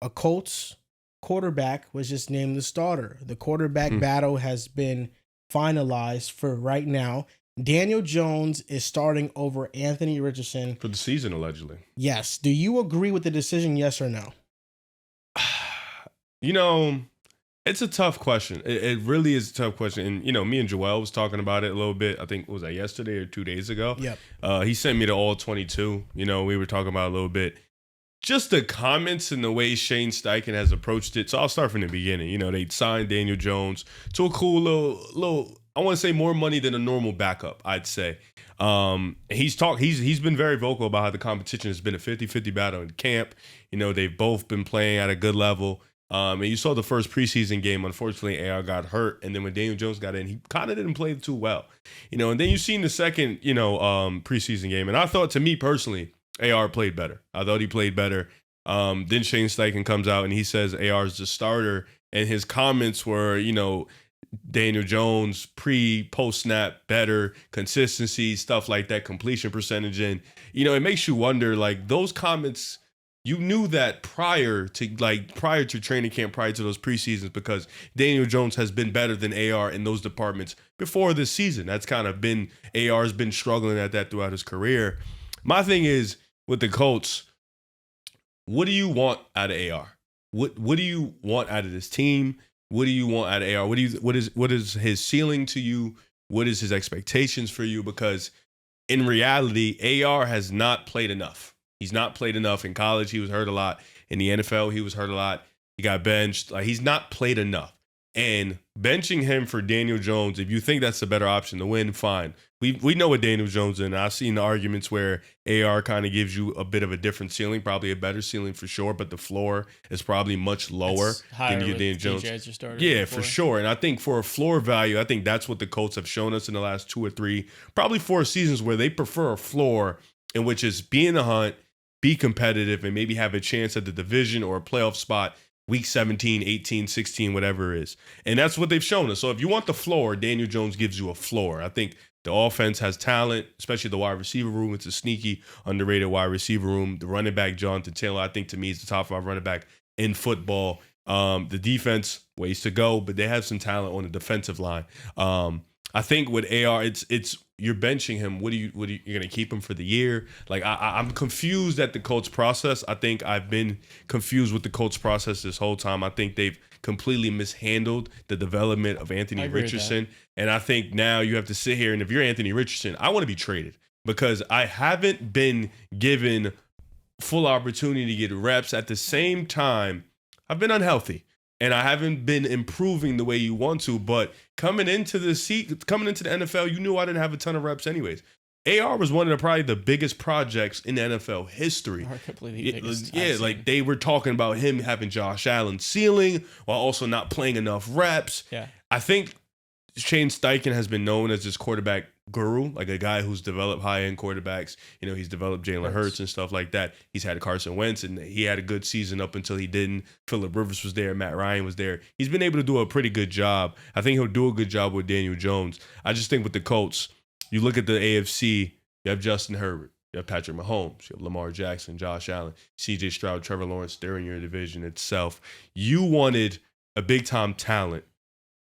a Colts quarterback was just named the starter. The quarterback battle has been finalized for right now. Daniel Jones is starting over Anthony Richardson. For the season, allegedly. Yes. Do you agree with the decision, yes or no? It's a tough question. It really is a tough question. And, me and Joel was talking about it a little bit. I think, was that yesterday or 2 days ago? Yep. He sent me the all 22. We were talking about it a little bit. Just the comments and the way Shane Steichen has approached it. So I'll start from the beginning. They signed Daniel Jones to a cool little I want to say more money than a normal backup, I'd say. He's been very vocal about how the competition has been a 50-50 battle in camp. They've both been playing at a good level. And you saw the first preseason game. Unfortunately, AR got hurt. And then when Daniel Jones got in, he kind of didn't play too well. And then you've seen the second, preseason game. And I thought, to me personally, AR played better. I thought he played better. Then Shane Steichen comes out and he says AR is the starter. And his comments were, Daniel Jones post snap better, consistency, stuff like that, completion percentage. And, it makes you wonder, like, those comments, you knew that prior to training camp, prior to those preseasons, because Daniel Jones has been better than AR in those departments before this season. That's kind of been, AR's been struggling at that throughout his career. My thing is, with the Colts, what do you want out of AR? What do you want out of this team? What do you want out of AR? What is his ceiling to you? What is his expectations for you? Because in reality, AR has not played enough. He's not played enough in college. He was hurt a lot. In the NFL, he was hurt a lot. He got benched. Like, he's not played enough. And benching him for Daniel Jones, if you think that's a better option to win, fine. We know what Daniel Jones is, and I've seen the arguments where AR kind of gives you a bit of a different ceiling, probably a better ceiling for sure, but the floor is probably much lower than you get Daniel Jones. Yeah, for sure. And I think for a floor value, I think that's what the Colts have shown us in the last 2 or 3, probably 4 seasons, where they prefer a floor in which is be in the hunt, be competitive, and maybe have a chance at the division or a playoff spot week 17, 18, 16, whatever it is. And that's what they've shown us. So if you want the floor, Daniel Jones gives you a floor. I think the offense has talent, especially the wide receiver room. It's a sneaky, underrated wide receiver room. The running back, Jonathan Taylor, I think to me is the top 5 running back in football. The defense, ways to go, but they have some talent on the defensive line. I think with AR, it's you're benching him. You're going to keep him for the year? Like, I'm confused at the Colts process. I think I've been confused with the Colts process this whole time. I think they've completely mishandled the development of Anthony Richardson. And I think now you have to sit here, and if you're Anthony Richardson, I want to be traded because I haven't been given full opportunity to get reps. At the same time, I've been unhealthy. And I haven't been improving the way you want to, but coming into the NFL, you knew I didn't have a ton of reps anyways. AR was one of probably the biggest projects in NFL history. Like they were talking about him having Josh Allen's ceiling while also not playing enough reps. Yeah. I think Shane Steichen has been known as this quarterback guru, like a guy who's developed high-end quarterbacks. He's developed Jalen Hurts and stuff like that. He's had Carson Wentz, and he had a good season up until he didn't. Phillip Rivers was there. Matt Ryan was there. He's been able to do a pretty good job. I think he'll do a good job with Daniel Jones. I just think with the Colts, you look at the AFC, you have Justin Herbert. You have Patrick Mahomes. You have Lamar Jackson, Josh Allen, C.J. Stroud, Trevor Lawrence. They're in your division itself. You wanted a big-time talent.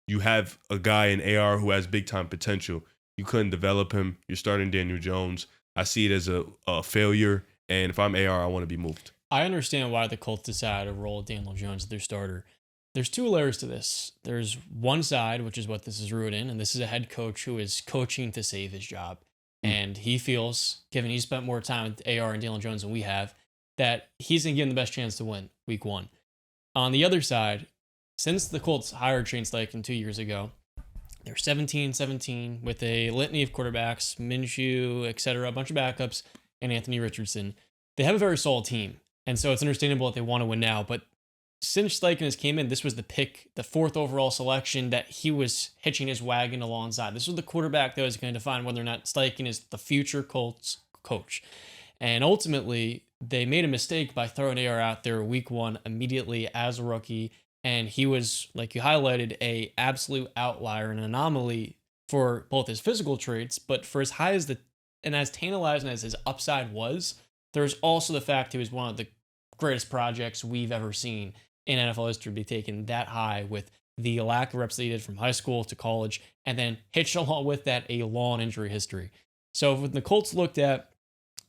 You have a guy in AR who has big-time potential. You couldn't develop him. You're starting Daniel Jones. I see it as a failure. And if I'm AR, I want to be moved. I understand why the Colts decided to roll Daniel Jones as their starter. There's 2 layers to this. There's one side, which is what this is rooted in, and this is a head coach who is coaching to save his job. And he feels, given he spent more time with AR and Daniel Jones than we have, that he's going to give him the best chance to win week 1. On the other side, since the Colts hired Shane Steichen 2 years ago, they're 17-17 with a litany of quarterbacks, Minshew, etc., a bunch of backups, and Anthony Richardson. They have a very solid team, and so it's understandable that they want to win now. But since Steichen has came in, this was the 4th overall selection that he was hitching his wagon alongside. This was the quarterback that was going to define whether or not Steichen is the future Colts coach. And ultimately, they made a mistake by throwing AR out there week 1 immediately as a rookie. And he was, like you highlighted, a absolute outlier, an anomaly for both his physical traits, but for as high as and as tantalizing as his upside was, there's also the fact he was one of the greatest projects we've ever seen in NFL history be taken that high with the lack of reps that he did from high school to college, and then hitched along with that a long injury history. So when the Colts looked at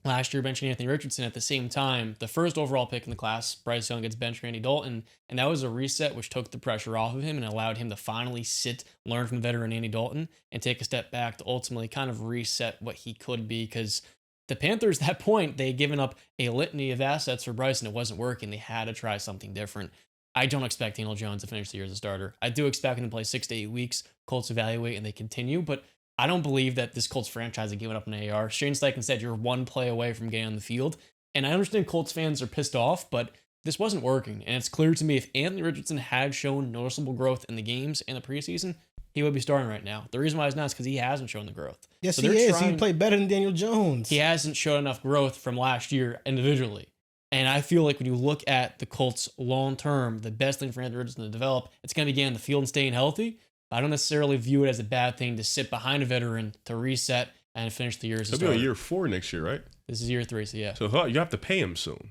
last year benching Anthony Richardson at the same time, the first overall pick in the class, Bryce Young gets benched Randy Dalton, and that was a reset which took the pressure off of him and allowed him to finally sit, learn from veteran Andy Dalton, and take a step back to ultimately kind of reset what he could be, because the Panthers, at that point, they had given up a litany of assets for Bryce and it wasn't working. They had to try something different. I don't expect Daniel Jones to finish the year as a starter. I do expect him to play 6 to 8 weeks. Colts evaluate and they continue, but I don't believe that this Colts franchise has given up an AR. Shane Steichen said you're one play away from getting on the field. And I understand Colts fans are pissed off, but this wasn't working. And it's clear to me if Anthony Richardson had shown noticeable growth in the games in the preseason, he would be starting right now. The reason why he's not is because he hasn't shown the growth. Yes, so he is. He played better than Daniel Jones. He hasn't shown enough growth from last year individually. And I feel like when you look at the Colts long term, the best thing for Anthony Richardson to develop, it's going to be getting on the field and staying healthy. I don't necessarily view it as a bad thing to sit behind a veteran to reset and finish the year as a starter. He'll be on year 4 next year, right? This is year 3, so yeah. So you have to pay him soon.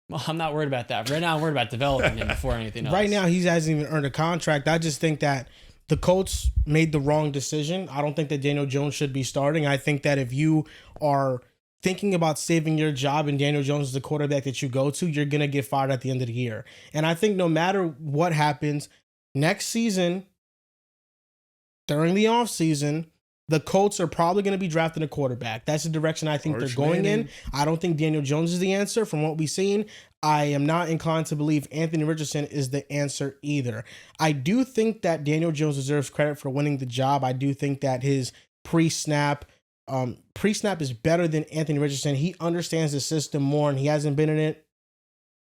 Well, I'm not worried about that. Right now, I'm worried about developing him before anything else. Right now, he hasn't even earned a contract. I just think that the Colts made the wrong decision. I don't think that Daniel Jones should be starting. I think that if you are thinking about saving your job and Daniel Jones is the quarterback that you go to, you're going to get fired at the end of the year. And I think no matter what happens next season, during the offseason, the Colts are probably going to be drafting a quarterback. That's the direction I think they're going in. I don't think Daniel Jones is the answer from what we've seen. I am not inclined to believe Anthony Richardson is the answer either. I do think that Daniel Jones deserves credit for winning the job. I do think that his pre-snap is better than Anthony Richardson. He understands the system more, and he hasn't been in it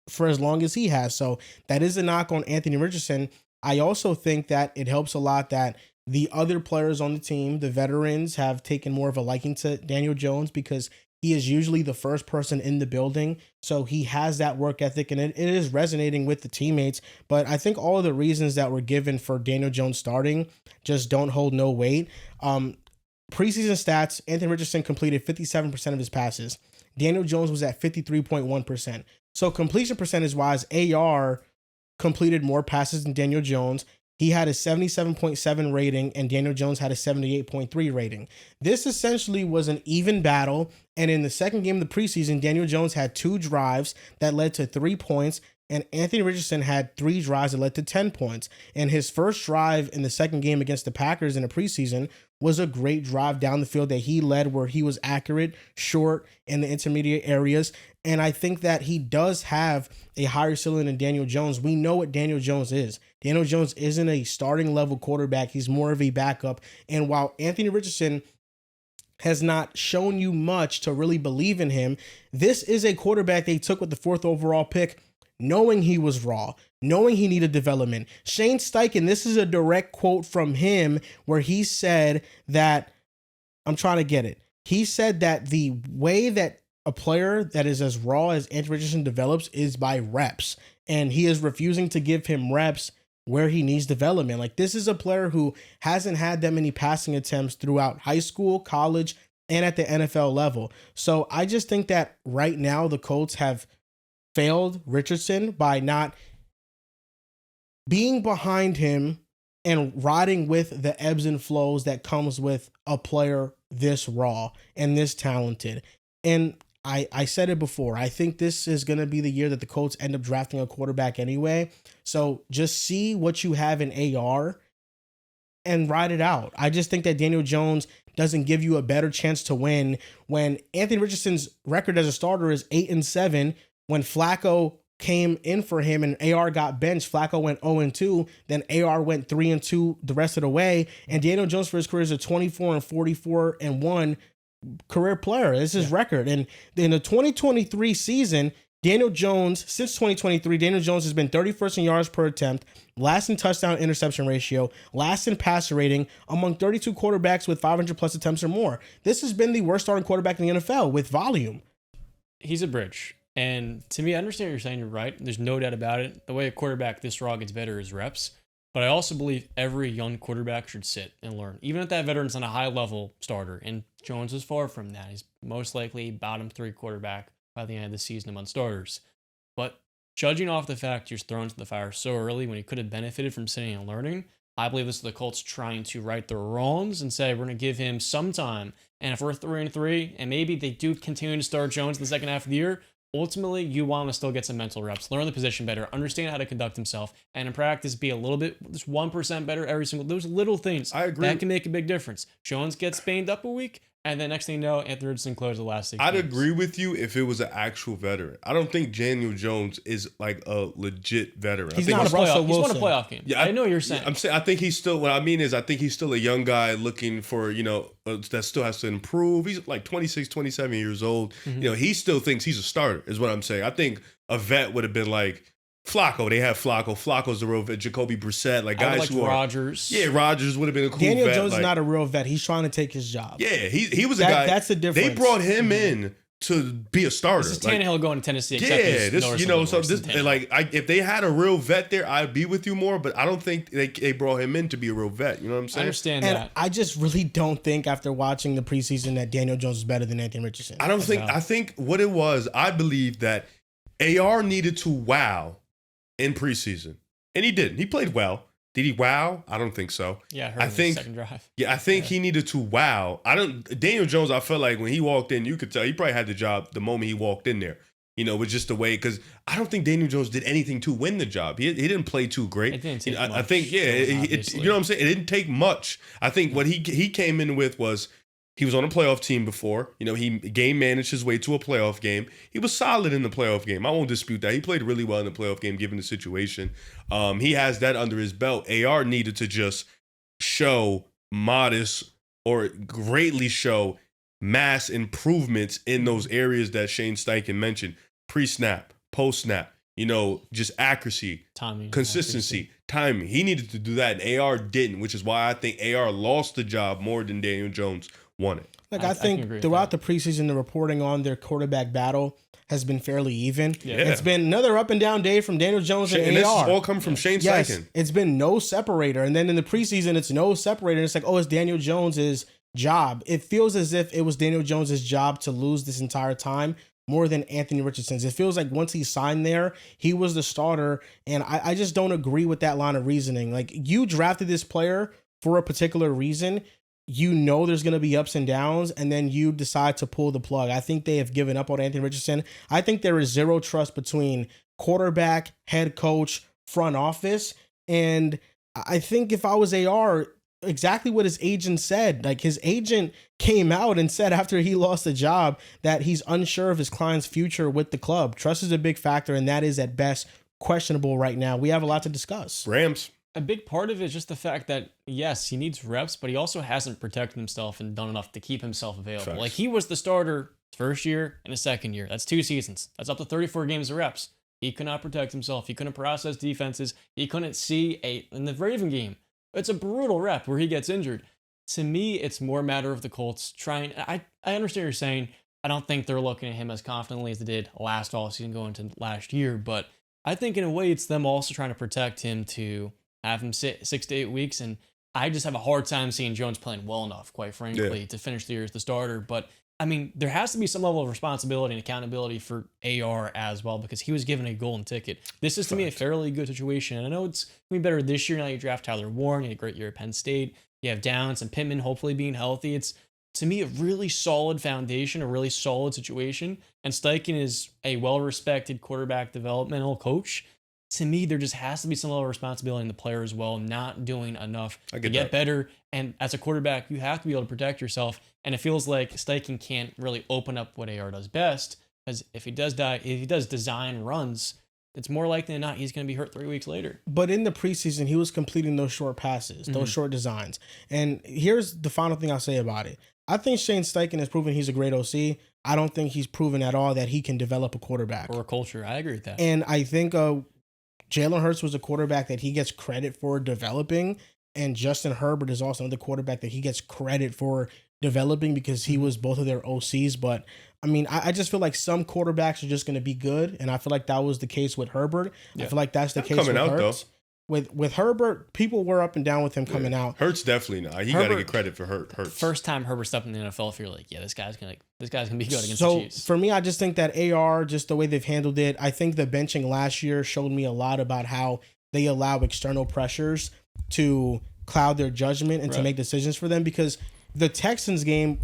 for as long as he has. So that is a knock on Anthony Richardson. I also think that it helps a lot that the other players on the team, the veterans, have taken more of a liking to Daniel Jones because he is usually the first person in the building. So he has that work ethic, and it is resonating with the teammates. But I think all of the reasons that were given for Daniel Jones starting just don't hold no weight. Preseason stats, Anthony Richardson completed 57% of his passes. Daniel Jones was at 53.1%. So completion percentage-wise, AR completed more passes than Daniel Jones. He had a 77.7 rating, and Daniel Jones had a 78.3 rating. This essentially was an even battle, and in the second game of the preseason, Daniel Jones had 2 drives that led to 3 points, and Anthony Richardson had 3 drives that led to 10 points. And his first drive in the second game against the Packers in the preseason was a great drive down the field that he led, where he was accurate, short, in the intermediate areas. And I think that he does have a higher ceiling than Daniel Jones. We know what Daniel Jones is. Daniel Jones isn't a starting level quarterback. He's more of a backup. And while Anthony Richardson has not shown you much to really believe in him, this is a quarterback they took with the 4th overall pick, knowing he was raw, knowing he needed development. Shane Steichen, this is a direct quote from him where he said that, I'm trying to get it. He said that the way that a player that is as raw as Anthony Richardson develops is by reps, and he is refusing to give him reps where he needs development. Like, this is a player who hasn't had that many passing attempts throughout high school, college, and at the NFL level. So I just think that right now the Colts have failed Richardson by not being behind him and riding with the ebbs and flows that comes with a player this raw and this talented. And I said it before, I think this is going to be the year that the Colts end up drafting a quarterback anyway. So just see what you have in AR and ride it out. I just think that Daniel Jones doesn't give you a better chance to win when Anthony Richardson's record as a starter is 8-7. When Flacco came in for him and AR got benched, Flacco went 0-2, then AR went 3-2 the rest of the way. And Daniel Jones for his career is a 24-44-1 career player. This is his record. And in the 2023 season, Daniel Jones, since 2023, Daniel Jones has been 31st in yards per attempt, last in touchdown interception ratio, last in passer rating among 32 quarterbacks with 500 plus attempts or more. This has been the worst starting quarterback in the NFL with volume. He's a bridge. And to me, I understand what you're saying. You're right. There's no doubt about it. The way a quarterback this raw gets better is reps. But I also believe every young quarterback should sit and learn, even if that veteran's on a high-level starter. And Jones is far from that. He's most likely bottom 3 quarterback by the end of the season among starters. But judging off the fact you're thrown into the fire so early when you could have benefited from sitting and learning, I believe this is the Colts trying to right their wrongs and say we're going to give him some time. And if we're 3-3, and maybe they do continue to start Jones in the second half of the year, ultimately you want him to still get some mental reps, learn the position better, understand how to conduct himself, and in practice be a little bit, just 1% better every single. Those little things I agree. that can make a big difference. Jones gets banged up a week. And then next thing you know, Anthony Richardson closed the last 6 I'd games. agree with you if it was an actual veteran. I don't think Daniel Jones is like a legit veteran. He's I think not a Russell He's won a Wilson. playoff game. Yeah, I know what you're saying. I'm saying I think he's still. What I mean is, I think he's still a young guy looking for that still has to improve. He's like 26, 27 years old. He still thinks he's a starter. Is what I'm saying. I think a vet would have been like Flacco. They have Flacco. Flacco's the real vet. Jacoby Brissett, like guys who are Rodgers. Yeah, Rodgers would have been a cool Daniel vet. Jones like, is not a real vet. He's trying to take his job. Yeah, he was a guy. That's the difference. They brought him in to be a starter. This is Tannehill going to Tennessee. Yeah, if they had a real vet there, I'd be with you more. But I don't think they brought him in to be a real vet. You know what I'm saying? I understand And that. I just really don't think after watching the preseason that Daniel Jones is better than Anthony Richardson. I think what it was, I believe that AR needed to wow in preseason. And he didn't. He played well. Did he wow? I don't think so. Yeah, I think second drive. Yeah, I think he needed to wow. Daniel Jones, I felt like when he walked in, you could tell he probably had the job the moment he walked in there. With just the way, because I don't think Daniel Jones did anything to win the job. He didn't play too great. It didn't take much. I think, you know what I'm saying? It didn't take much. I think what he came in with was he was on a playoff team before. He game managed his way to a playoff game. He was solid in the playoff game. I won't dispute that. He played really well in the playoff game given the situation. He has that under his belt. AR needed to just show modest or greatly show mass improvements in those areas that Shane Steichen mentioned. Pre-snap, post-snap, just accuracy, timing, consistency, timing. He needed to do that, and AR didn't, which is why I think AR lost the job more than Daniel Jones won it. I think throughout the preseason, the reporting on their quarterback battle has been fairly even. Yeah. It's been another up and down day from Daniel Jones and AR. This all come from Shane Steichen. It's been no separator. And then in the preseason, it's no separator. And it's like, it's Daniel Jones's job. It feels as if it was Daniel Jones's job to lose this entire time more than Anthony Richardson's. It feels like once he signed there, he was the starter. And I just don't agree with that line of reasoning. Like, you drafted this player for a particular reason. There's going to be ups and downs, and then you decide to pull the plug. I think they have given up on Anthony Richardson. I think there is zero trust between quarterback, head coach, front office. And I think if I was AR, exactly what his agent said. Like, his agent came out and said after he lost the job that he's unsure of his client's future with the club. Trust is a big factor, and that is at best questionable right now. We have a lot to discuss. Rams. A big part of it is just the fact that, yes, he needs reps, but he also hasn't protected himself and done enough to keep himself available. Facts. Like, he was the starter his first year and his second year. That's 2 seasons. That's up to 34 games of reps. He could not protect himself. He couldn't process defenses. He couldn't see in the Raven game. It's a brutal rep where he gets injured. To me, it's more a matter of the Colts trying. I understand what you're saying. I don't think they're looking at him as confidently as they did last offseason going into last year, but I think in a way it's them also trying to protect him to have him sit 6 to 8 weeks. And I just have a hard time seeing Jones playing well enough, quite frankly, to finish the year as the starter. But I mean, there has to be some level of responsibility and accountability for AR as well, because he was given a golden ticket. This is, to me, a fairly good situation. And I know it's going to be better this year now. You draft Tyler Warren. You had a great year at Penn State. You have Downs and Pittman hopefully being healthy. It's, to me, a really solid foundation, a really solid situation. And Steichen is a well-respected quarterback developmental coach. To me, there just has to be some level of responsibility in the player as well, not doing enough to get better. And as a quarterback, you have to be able to protect yourself. And it feels like Steichen can't really open up what AR does best, because if he does design runs, it's more likely than not he's going to be hurt 3 weeks later. But in the preseason, he was completing those short passes, those short designs. And here's the final thing I'll say about it. I think Shane Steichen has proven he's a great OC. I don't think he's proven at all that he can develop a quarterback. Or a culture. I agree with that. And I think Jalen Hurts was a quarterback that he gets credit for developing, and Justin Herbert is also another quarterback that he gets credit for developing because he was both of their OCs. But I mean, I just feel like some quarterbacks are just going to be good, and I feel like that was the case with Herbert. I feel like that's the case with Hurts. with Herbert, people were up and down with him coming out. Hurts definitely not. He got to get credit for Hurts. First time Herbert stepped in the NFL, if you're like, yeah, this guy's gonna be good against the So Chiefs. for me, I just think that AR, just the way they've handled it, I think the benching last year showed me a lot about how they allow external pressures to cloud their judgment and to make decisions for them, because the Texans game,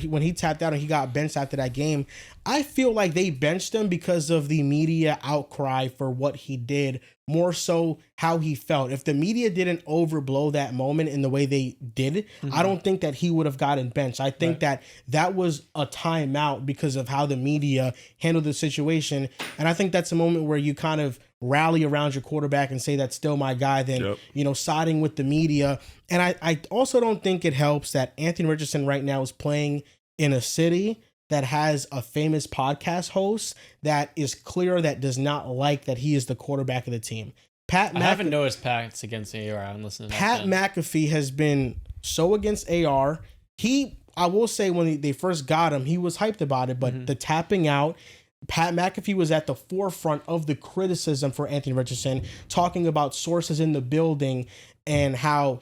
when he tapped out and he got benched after that game, I feel like they benched him because of the media outcry for what he did, more so how he felt. If the media didn't overblow that moment in the way they did, I don't think that he would have gotten benched. I think that was a timeout because of how the media handled the situation. And I think that's a moment where you kind of rally around your quarterback and say that's still my guy than, siding with the media. And I also don't think it helps that Anthony Richardson right now is playing in a city that has a famous podcast host that is clear that does not like that he is the quarterback of the team. I haven't noticed Pat's against AR. I'm listening to Pat McAfee has been so against AR. I will say when they first got him, he was hyped about it, but the tapping out, Pat McAfee was at the forefront of the criticism for Anthony Richardson, talking about sources in the building and how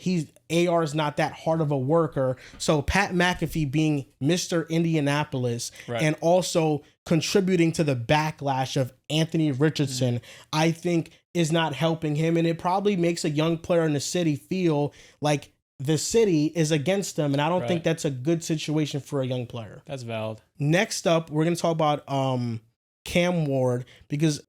AR is not that hard of a worker. So Pat McAfee being Mr. Indianapolis and also contributing to the backlash of Anthony Richardson, I think is not helping him. And it probably makes a young player in the city feel like the city is against them. And I don't think that's a good situation for a young player. That's valid. Next up, we're going to talk about Cam Ward, because